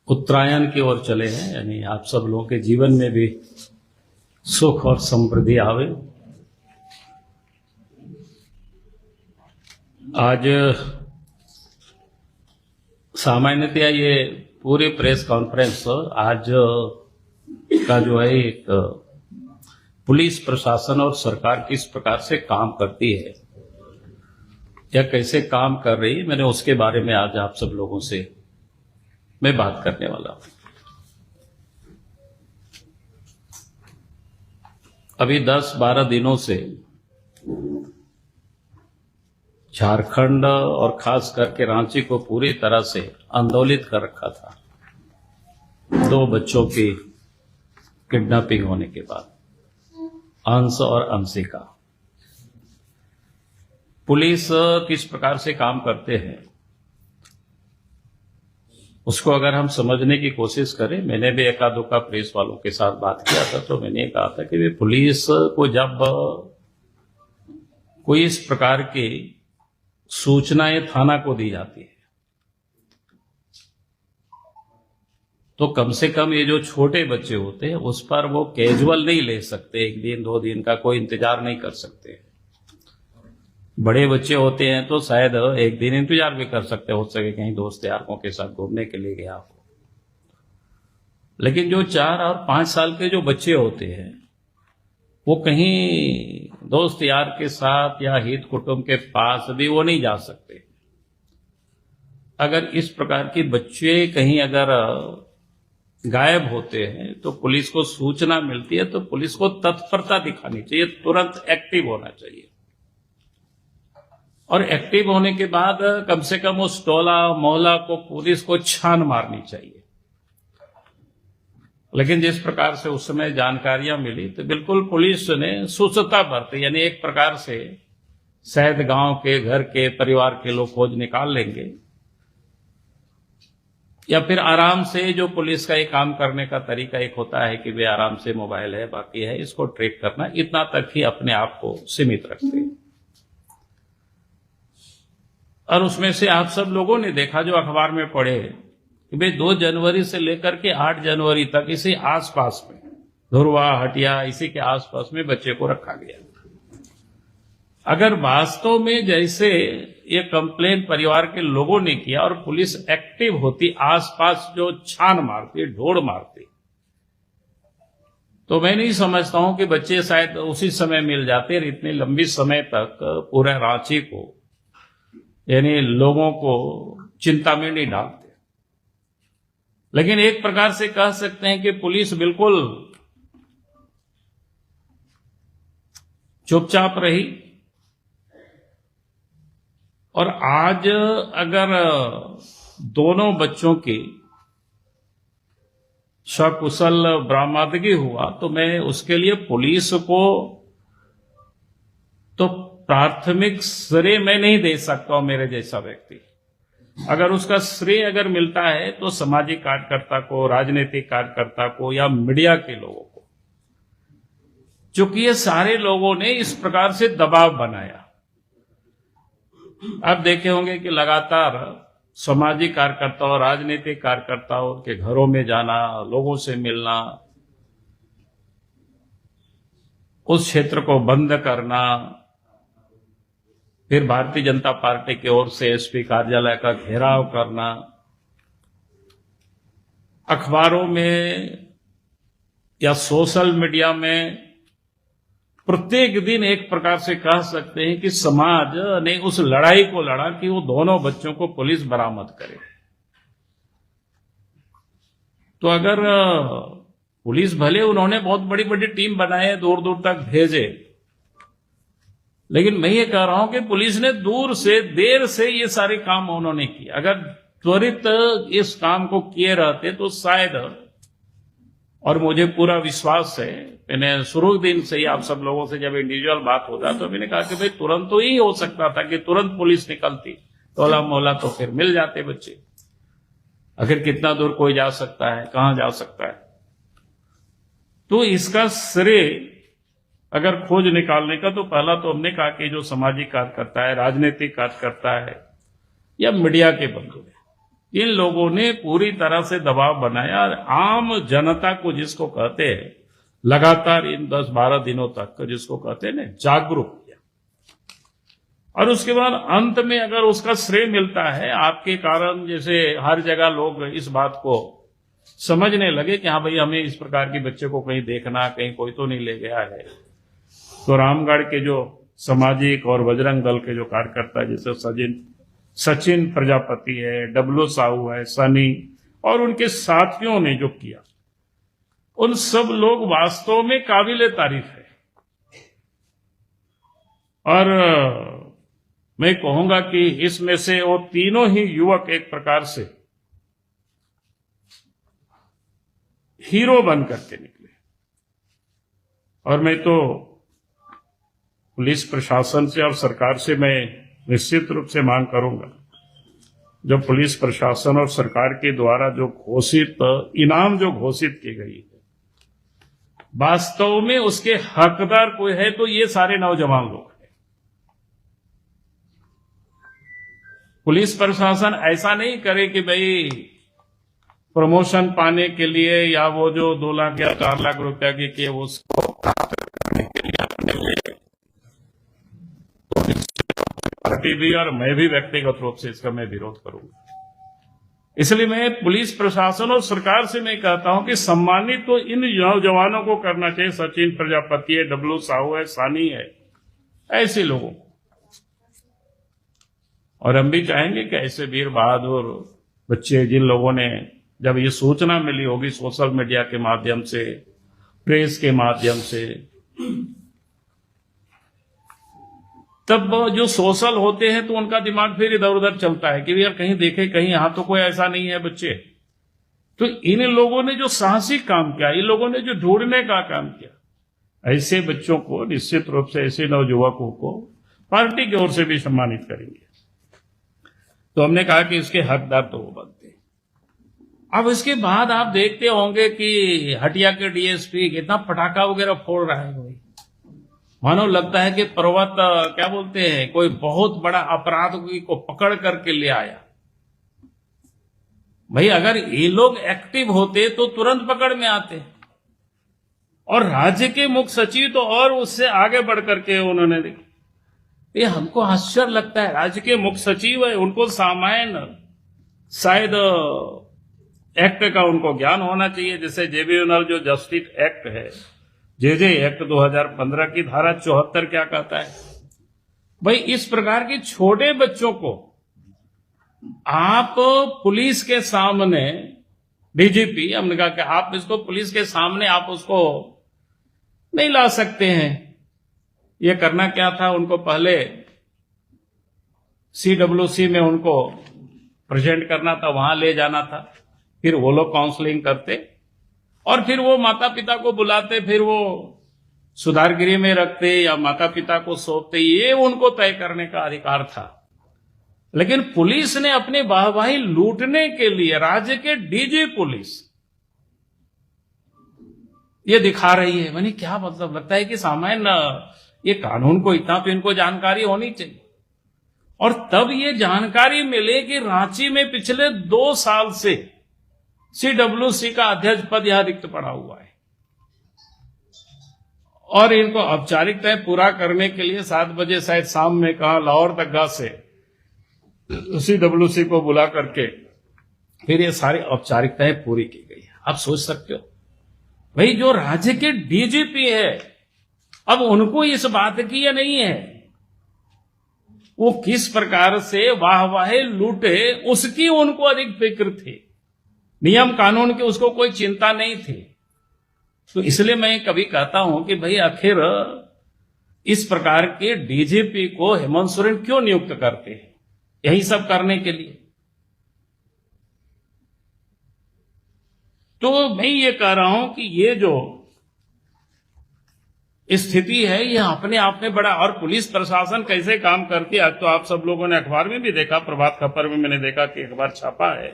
उत्तरायण की ओर चले हैं, यानी आप सब लोगों के जीवन में भी सुख और समृद्धि आवे। आज सामान्यतया ये पूरी प्रेस कॉन्फ्रेंस आज का जो है एक पुलिस प्रशासन और सरकार किस प्रकार से काम करती है या कैसे काम कर रही है, मैंने उसके बारे में आज आप सब लोगों से मैं बात करने वाला हूं। अभी 10-12 दिनों से झारखंड और खास करके रांची को पूरी तरह से आंदोलित कर रखा था 2 बच्चों की किडनैपिंग होने के बाद, अंश और अंशिका। पुलिस किस प्रकार से काम करते हैं उसको अगर हम समझने की कोशिश करें, मैंने भी एका दुका प्रेस वालों के साथ बात किया था तो मैंने कहा था कि वे पुलिस को जब कोई इस प्रकार की सूचनाएं थाना को दी जाती है तो कम से कम ये जो छोटे बच्चे होते हैं उस पर वो कैजुअल नहीं ले सकते, 1 दिन 2 दिन का कोई इंतजार नहीं कर सकते। बड़े बच्चे होते हैं तो शायद 1 दिन इंतजार भी कर सकते, हो सके कहीं दोस्त यारों के साथ घूमने के लिए गया हो। लेकिन जो 4 और 5 साल के जो बच्चे होते हैं वो कहीं दोस्त यार के साथ या हित कुटुंब के पास भी वो नहीं जा सकते। अगर इस प्रकार के बच्चे कहीं अगर गायब होते हैं तो पुलिस को सूचना मिलती है तो पुलिस को तत्परता दिखानी चाहिए, तुरंत एक्टिव होना चाहिए। और एक्टिव होने के बाद कम से कम उस टोला मोहल्ला को पुलिस को छान मारनी चाहिए। लेकिन जिस प्रकार से उस समय जानकारियां मिली तो बिल्कुल पुलिस ने सुस्तता बरती, यानी एक प्रकार से शायद गांव के घर के परिवार के लोग खोज निकाल लेंगे या फिर आराम से जो पुलिस का एक काम करने का तरीका एक होता है कि वे आराम से मोबाइल है बाकी है इसको ट्रैक करना, इतना तक ही अपने आप को सीमित रखते हैं। और उसमें से आप सब लोगों ने देखा जो अखबार में पढ़े कि भाई 2 जनवरी से लेकर के 8 जनवरी तक इसी आसपास में धुरवा हटिया इसी के आसपास में बच्चे को रखा गया। अगर वास्तव में जैसे ये कंप्लेन परिवार के लोगों ने किया और पुलिस एक्टिव होती, आसपास जो छान मारती ढोड़ मारती, तो मैं नहीं समझता हूं कि बच्चे शायद उसी समय मिल जाते और इतने लंबी समय तक पूरे रांची को यानी लोगों को चिंता में नहीं डालते। लेकिन एक प्रकार से कह सकते हैं कि पुलिस बिल्कुल चुपचाप रही। और आज अगर दोनों बच्चों की सकुशल बरामदगी हुआ तो मैं उसके लिए पुलिस को तो प्राथमिक श्रेय मैं नहीं दे सकता हूं। मेरे जैसा व्यक्ति अगर उसका श्रेय अगर मिलता है तो सामाजिक कार्यकर्ता को, राजनीतिक कार्यकर्ता को या मीडिया के लोगों को, क्योंकि ये सारे लोगों ने इस प्रकार से दबाव बनाया। आप देखे होंगे कि लगातार सामाजिक कार्यकर्ताओं, राजनीतिक कार्यकर्ताओं के घरों में जाना, लोगों से मिलना, उस क्षेत्र को बंद करना, फिर भारतीय जनता पार्टी की ओर से एसपी कार्यालय का घेराव करना, अखबारों में या सोशल मीडिया में प्रत्येक दिन एक प्रकार से कह सकते हैं कि समाज ने उस लड़ाई को लड़ा कि वो दोनों बच्चों को पुलिस बरामद करे। तो अगर पुलिस भले उन्होंने बहुत बड़ी बड़ी टीम बनाए, दूर दूर तक भेजे, लेकिन मैं ये कह रहा हूं कि पुलिस ने दूर से देर से ये सारे काम उन्होंने किए। अगर त्वरित इस काम को किए रहते तो शायद, और मुझे पूरा विश्वास है, मैंने शुरू दिन से ही आप सब लोगों से जब इंडिविजुअल बात होता तो मैंने कहा कि भाई तुरंत तो ही हो सकता था कि तुरंत पुलिस निकलती, टोला मोहल्ला तो फिर मिल जाते बच्चे। आखिर कितना दूर कोई जा सकता है, कहां जा सकता है। तो इसका श्रेय अगर खोज निकालने का तो पहला तो हमने कहा कि जो सामाजिक कार्यकर्ता है, राजनीतिक कार्यकर्ता है या मीडिया के बंधु है, इन लोगों ने पूरी तरह से दबाव बनाया। आम जनता को जिसको कहते हैं, लगातार इन 10-12 दिनों तक जिसको कहते हैं ना, जागरूक किया। और उसके बाद अंत में अगर उसका श्रेय मिलता है आपके कारण, जैसे हर जगह लोग इस बात को समझने लगे कि हाँ भाई हमें इस प्रकार के बच्चे को कहीं देखना, कहीं कोई तो नहीं ले गया है, तो रामगढ़ के जो सामाजिक और बजरंग दल के जो कार्यकर्ता जैसे सचिन प्रजापति है, डब्लू साहू है, सनी और उनके साथियों ने जो किया, उन सब लोग वास्तव में काबिले तारीफ है। और मैं कहूंगा कि इसमें से वो तीनों ही युवक एक प्रकार से हीरो बन करके निकले। और मैं तो पुलिस प्रशासन से और सरकार से मैं निश्चित रूप से मांग करूंगा, जो पुलिस प्रशासन और सरकार के द्वारा जो घोषित इनाम जो घोषित की गई है, वास्तव में उसके हकदार कोई है तो ये सारे नौजवान लोग हैं। पुलिस प्रशासन ऐसा नहीं करे कि भाई प्रमोशन पाने के लिए या वो जो 2 लाख या 4 लाख रुपया की उसको करने के लिए अपने लिए, पार्टी भी और मैं भी व्यक्तिगत रूप से इसका मैं विरोध करूंगा। इसलिए मैं पुलिस प्रशासन और सरकार से मैं कहता हूं कि सम्मानित तो इन नौजवानों को करना चाहिए, सचिन प्रजापति है, डब्लू साहू है, सानी है, ऐसे लोगों को। और हम भी चाहेंगे कि ऐसे वीर बहादुर बच्चे, जिन लोगों ने जब ये सूचना मिली होगी सोशल मीडिया के माध्यम से, प्रेस के माध्यम से, तब जो सोशल होते हैं तो उनका दिमाग फिर इधर उधर चलता है कि यार कहीं देखे, कहीं यहां तो कोई ऐसा नहीं है बच्चे। तो इन लोगों ने जो साहसिक काम किया, इन लोगों ने जो ढूंढने का काम किया, ऐसे बच्चों को निश्चित रूप से, ऐसे नवयुवकों को पार्टी की ओर से भी सम्मानित करेंगे। तो हमने कहा कि इसके हकदार तो वो बनते हैं। अब इसके बाद आप देखते होंगे कि हटिया के डीएसपी कितना पटाखा वगैरह फोड़ रहा है भाई, मानो लगता है कि पर्वत क्या बोलते हैं, कोई बहुत बड़ा अपराधी को पकड़ करके ले आया। भाई अगर ये लोग एक्टिव होते तो तुरंत पकड़ में आते, और राज्य के मुख्य सचिव तो और उससे आगे बढ़ करके उन्होंने देखा। ये हमको आश्चर्य लगता है, राज्य के मुख्य सचिव है, उनको सामान्य शायद एक्ट का उनको ज्ञान होना चाहिए, जैसे जेबीएनएल जो जस्टिस एक्ट है, जेजे एक्ट 2015 की धारा 74 क्या कहता है। भाई इस प्रकार के छोटे बच्चों को आप पुलिस के सामने, डीजीपी हमने कहा कि आप इसको पुलिस के सामने आप उसको नहीं ला सकते हैं। ये करना क्या था, उनको पहले CWC में उनको प्रेजेंट करना था, वहां ले जाना था, फिर वो लोग काउंसलिंग करते और फिर वो माता पिता को बुलाते, फिर वो सुधार गृह में रखते या माता पिता को सौंपते, ये उनको तय करने का अधिकार था। लेकिन पुलिस ने अपनी वाहवाही लूटने के लिए, राज्य के डीजी पुलिस ये दिखा रही है। मैंने क्या मतलब, लगता है कि सामान्य ये कानून को इतना तो इनको जानकारी होनी चाहिए। और तब ये जानकारी मिले कि रांची में पिछले 2 साल से CWC का अध्यक्ष पद यहां रिक्त पड़ा हुआ है, और इनको औपचारिकताएं पूरा करने के लिए 7 बजे शायद शाम में कहा लाहौर दरगाह से CWC को बुला करके फिर ये सारी औपचारिकताएं पूरी की गई। आप सोच सकते हो भाई, जो राज्य के डीजीपी है, अब उनको इस बात की या नहीं है, वो किस प्रकार से वाहवाही लूटे उसकी उनको अधिक फिक्र थी, नियम कानून की उसको कोई चिंता नहीं थी। तो इसलिए मैं कभी कहता हूं कि भाई आखिर इस प्रकार के डीजीपी को हेमंत सोरेन क्यों नियुक्त करते हैं, यही सब करने के लिए। तो मैं ये कह रहा हूं कि ये जो स्थिति है ये अपने आप में बड़ा, और पुलिस प्रशासन कैसे काम करती है। आज तो आप सब लोगों ने अखबार में भी देखा, प्रभात खबर में मैंने देखा कि अखबार छापा है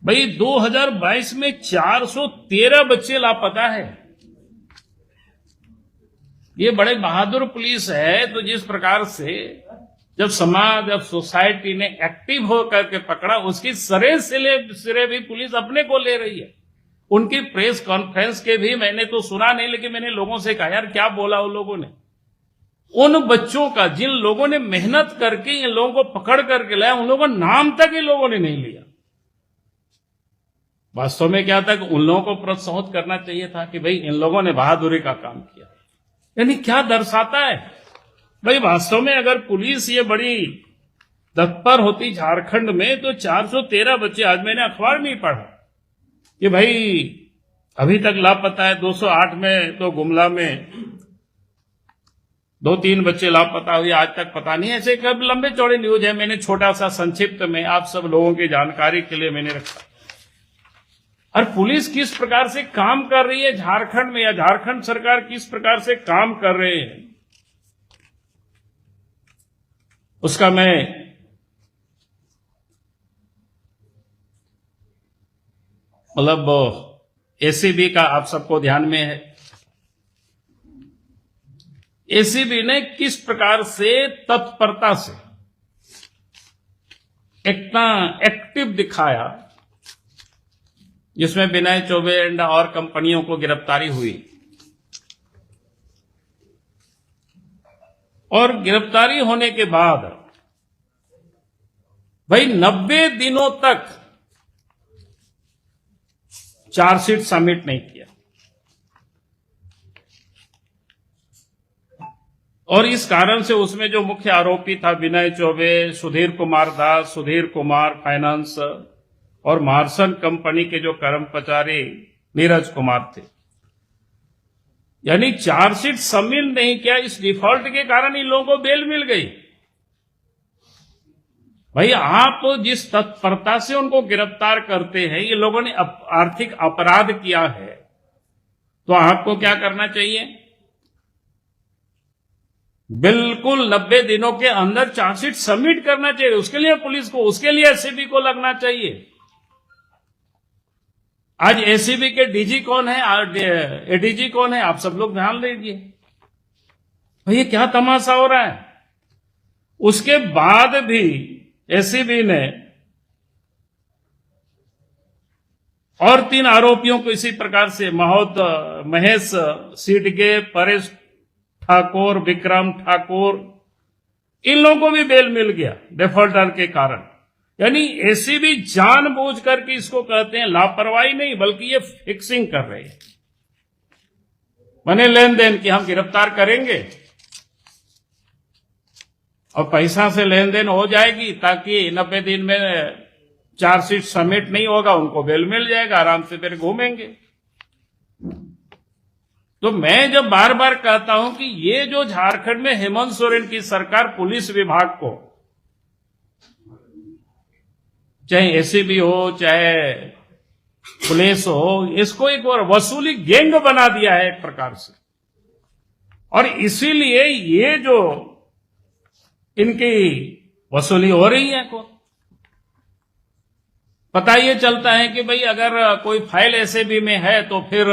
भाई, 2022 में 413 बच्चे लापता है। ये बड़े बहादुर पुलिस है। तो जिस प्रकार से जब समाज, जब सोसाइटी ने एक्टिव होकर के पकड़ा, उसकी सिरे भी पुलिस अपने को ले रही है। उनकी प्रेस कॉन्फ्रेंस के भी मैंने तो सुना नहीं, लेकिन मैंने लोगों से कहा यार क्या बोला उन लोगों ने। उन बच्चों का जिन लोगों ने मेहनत करके इन लोगों को पकड़ करके लाया, उन लोगों का नाम तक इन लोगों ने नहीं लिया। वास्तव में क्या था कि उन लोगों को प्रोत्साहित करना चाहिए था कि भाई इन लोगों ने बहादुरी का काम किया। यानी क्या दर्शाता है भाई, वास्तव में अगर पुलिस ये बड़ी तत्पर होती झारखंड में तो 413 बच्चे, आज मैंने अखबार में ही पढ़ा कि भाई अभी तक लापता है। 208 में तो गुमला में 2-3 बच्चे लापता हुए, आज तक पता नहीं। ऐसे कब लंबे चौड़े न्यूज है, मैंने छोटा सा संक्षिप्त में आप सब लोगों की जानकारी के लिए मैंने रखा। और पुलिस किस प्रकार से काम कर रही है झारखंड में, या झारखंड सरकार किस प्रकार से काम कर रहे हैं, उसका मैं एसीबी का आप सबको ध्यान में है। एसीबी ने किस प्रकार से तत्परता से इतना एक्टिव दिखाया, जिसमें विनय चौबे एंड और कंपनियों को गिरफ्तारी हुई। और गिरफ्तारी होने के बाद भाई 90 दिनों तक चार्जशीट सबमिट नहीं किया। और इस कारण से उसमें जो मुख्य आरोपी था विनय चौबे, सुधीर कुमार दास, सुधीर कुमार फाइनेंस और मार्सन कंपनी के जो कर्मचारी नीरज कुमार थे, यानी चार्जशीट सबमिट नहीं किया। इस डिफॉल्ट के कारण इन लोगों को बेल मिल गई। भाई आप जिस तत्परता से उनको गिरफ्तार करते हैं, ये लोगों ने आर्थिक अपराध किया है, तो आपको क्या करना चाहिए? बिल्कुल 90 दिनों के अंदर चार्जशीट सबमिट करना चाहिए। उसके लिए पुलिस को, उसके लिए एसीबी को लगना चाहिए। आज एसीबी के डीजी कौन है, एडीजी कौन है, आप सब लोग ध्यान दीजिए। भाई ये क्या तमाशा हो रहा है। उसके बाद भी एसीबी ने और 3 आरोपियों को इसी प्रकार से महेश सिडगे, परेश ठाकुर, विक्रम ठाकुर, इन लोगों को भी बेल मिल गया डिफॉल्टर के कारण। यानी एसीबी जानबूझ करके इसको कहते हैं लापरवाही नहीं, बल्कि ये फिक्सिंग कर रहे हैं, मनी लेन देन की हम गिरफ्तार करेंगे और पैसा से लेन देन हो जाएगी, ताकि 90 दिन में चार्जशीट सबमिट नहीं होगा, उनको बेल मिल जाएगा, आराम से फिर घूमेंगे। तो मैं जब बार बार कहता हूं कि ये जो झारखंड में हेमंत सोरेन की सरकार पुलिस विभाग को, चाहे एसीबी हो चाहे पुलिस हो, इसको एक बार वसूली गैंग बना दिया है एक प्रकार से। और इसीलिए ये जो इनकी वसूली हो रही है, को पता ये चलता है कि भाई अगर कोई फाइल एसीबी में है तो फिर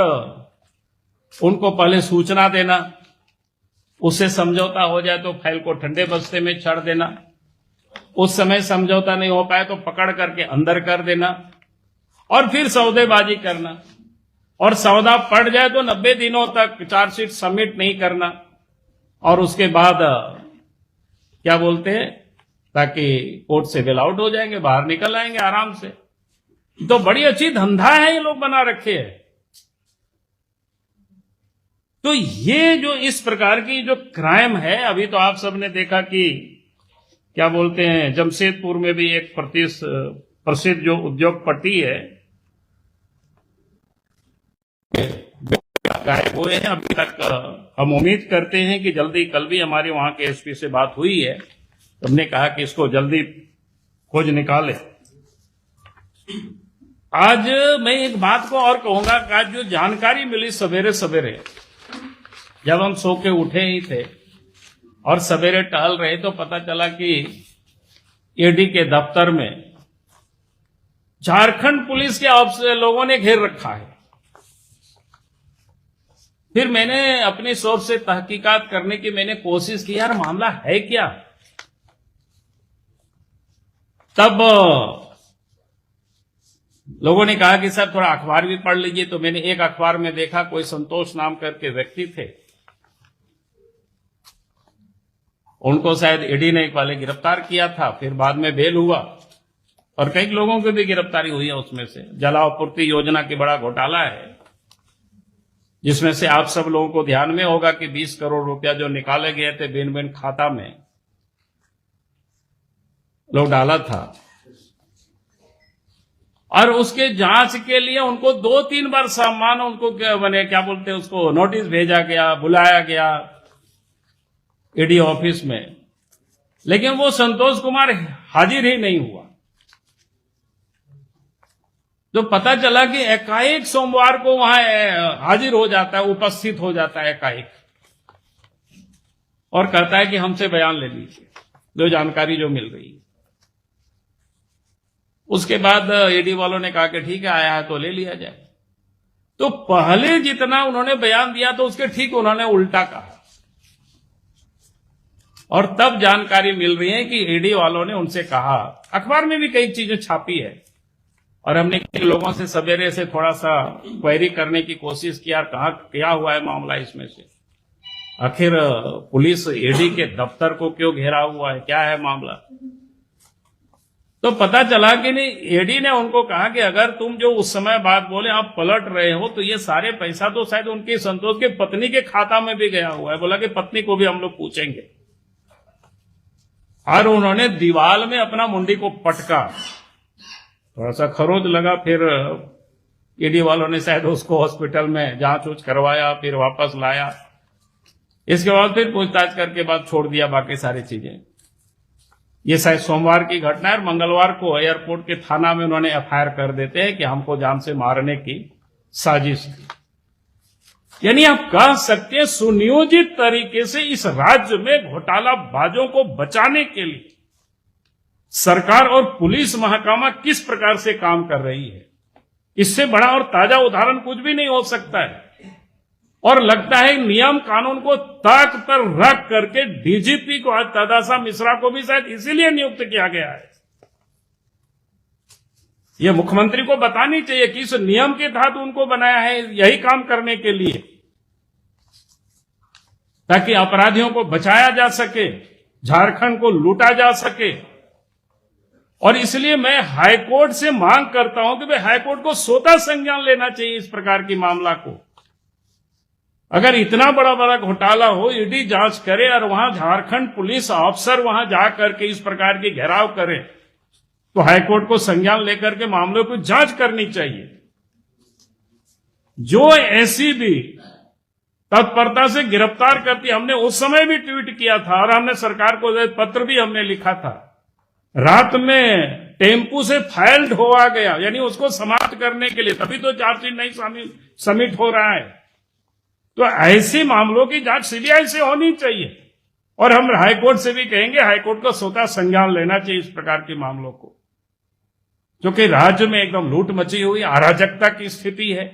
उनको पहले सूचना देना, उससे समझौता हो जाए तो फाइल को ठंडे बस्ते में छड़ देना, उस समय समझौता नहीं हो पाए तो पकड़ करके अंदर कर देना और फिर सौदेबाजी करना, और सौदा पड़ जाए तो 90 दिनों तक चार्जशीट सबमिट नहीं करना, और उसके बाद क्या बोलते हैं, ताकि कोर्ट से बेल आउट हो जाएंगे, बाहर निकल आएंगे आराम से। तो बड़ी अच्छी धंधा है ये लोग बना रखे हैं। तो ये जो इस प्रकार की जो क्राइम है, अभी तो आप सबने देखा कि क्या बोलते हैं, जमशेदपुर में भी एक प्रसिद्ध जो उद्योगपति है गायब हुए हैं अभी तक। हम उम्मीद करते हैं कि जल्दी, कल भी हमारे वहां के एसपी से बात हुई है, तो हमने कहा कि इसको जल्दी खोज निकाले। आज मैं एक बात को और कहूंगा कि आज जो जानकारी मिली सवेरे सवेरे, जब हम सो के उठे ही थे और सवेरे टहल रहे, तो पता चला कि ईडी के दफ्तर में झारखंड पुलिस के लोगों ने घेर रखा है। फिर मैंने अपनी सोच से तहकीकात करने की मैंने कोशिश की, यार मामला है क्या। तब लोगों ने कहा कि सर थोड़ा अखबार भी पढ़ लीजिए। तो मैंने एक अखबार में देखा, कोई संतोष नाम करके व्यक्ति थे, उनको शायद ईडी ने एक वाले गिरफ्तार किया था, फिर बाद में बेल हुआ और कई लोगों की भी गिरफ्तारी हुई है। उसमें से जलापूर्ति योजना की बड़ा घोटाला है, जिसमें से आप सब लोगों को ध्यान में होगा कि 20 करोड़ रुपया जो निकाले गए थे बिन बिन खाता में लोग डाला था, और उसके जांच के लिए उनको 2-3 बार सम्मान, उनको क्या बोलते हैं उसको, नोटिस भेजा गया, बुलाया गया ईडी ऑफिस में, लेकिन वो संतोष कुमार हाजिर ही नहीं हुआ। तो पता चला कि एकाएक सोमवार को वहां हाजिर हो जाता है, उपस्थित हो जाता है एकाएक, और कहता है कि हमसे बयान ले लीजिए, जो जानकारी जो मिल रही है। उसके बाद ईडी वालों ने कहा कि ठीक है, आया है तो ले लिया जाए। तो पहले जितना उन्होंने बयान दिया तो उसके ठीक उन्होंने उल्टा कहा, और तब जानकारी मिल रही है कि ईडी वालों ने उनसे कहा, अखबार में भी कई चीजें छापी है, और हमने लोगों से सवेरे से थोड़ा सा क्वेरी करने की कोशिश किया, कहा क्या हुआ है मामला इसमें से, आखिर पुलिस ईडी के दफ्तर को क्यों घेरा हुआ है, क्या है मामला। तो पता चला कि नहीं, ईडी ने उनको कहा कि अगर तुम जो उस समय बात बोले आप पलट रहे हो, तो ये सारे पैसा तो शायद उनकी संतोष के पत्नी के खाता में भी गया हुआ है। बोला कि पत्नी को भी हम लोग पूछेंगे, और उन्होंने दीवार में अपना मुंडी को पटका, थोड़ा सा खरोच लगा, फिर ईडी वालों ने शायद उसको हॉस्पिटल में जांच उच करवाया, फिर वापस लाया। इसके बाद फिर पूछताछ करके बाद छोड़ दिया बाकी सारी चीजें। ये शायद सोमवार की घटना है, और मंगलवार को एयरपोर्ट के थाना में उन्होंने एफआईआर कर देते हैं कि हमको जान से मारने की साजिश थी। यानी आप कह सकते हैं सुनियोजित तरीके से इस राज्य में घोटालाबाजों को बचाने के लिए सरकार और पुलिस महकमा किस प्रकार से काम कर रही है, इससे बड़ा और ताजा उदाहरण कुछ भी नहीं हो सकता है। और लगता है नियम कानून को ताक पर रख करके डीजीपी को, आज तदासा मिश्रा को भी शायद इसीलिए नियुक्त किया गया है। यह मुख्यमंत्री को बतानी चाहिए कि इस नियम के तहत उनको बनाया है यही काम करने के लिए, ताकि अपराधियों को बचाया जा सके, झारखंड को लूटा जा सके। और इसलिए मैं हाईकोर्ट से मांग करता हूं कि भाई हाईकोर्ट को स्वतः संज्ञान लेना चाहिए इस प्रकार की मामला को। अगर इतना बड़ा बड़ा घोटाला हो, ईडी जांच करे और वहां झारखंड पुलिस अफसर वहां जाकर के इस प्रकार की घेराव करे, तो हाईकोर्ट को संज्ञान लेकर के मामलों की जांच करनी चाहिए। जो ऐसी भी तत्परता से गिरफ्तार करती, हमने उस समय भी ट्वीट किया था और हमने सरकार को पत्र भी हमने लिखा था, रात में टेम्पू से फाइल्ड हुआ गया, यानी उसको समाप्त करने के लिए, तभी तो चार्जशीट नहीं सबमिट हो रहा है। तो ऐसे मामलों की जांच सीबीआई से होनी चाहिए, और हम हाईकोर्ट से भी कहेंगे हाईकोर्ट को स्वतः संज्ञान लेना चाहिए इस प्रकार के मामलों को, क्योंकि राज्य में एकदम लूट मची हुई, अराजकता की स्थिति है,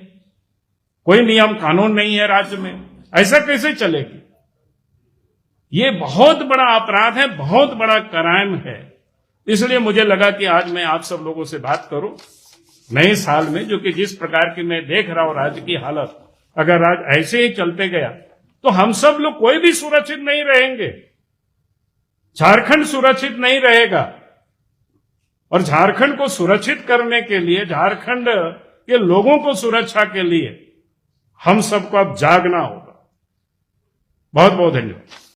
कोई नियम कानून नहीं है राज्य में, ऐसा कैसे चलेगी। ये बहुत बड़ा अपराध है, बहुत बड़ा क्राइम है। इसलिए मुझे लगा कि आज मैं आप सब लोगों से बात करूं नए साल में, जो कि जिस प्रकार की मैं देख रहा हूं राज्य की हालत, अगर राज्य ऐसे ही चलते गया तो हम सब लोग कोई भी सुरक्षित नहीं रहेंगे, झारखंड सुरक्षित नहीं रहेगा। और झारखंड को सुरक्षित करने के लिए, झारखंड के लोगों को सुरक्षा के लिए हम सबको अब जागना होगा। बहुत बहुत धन्यवाद।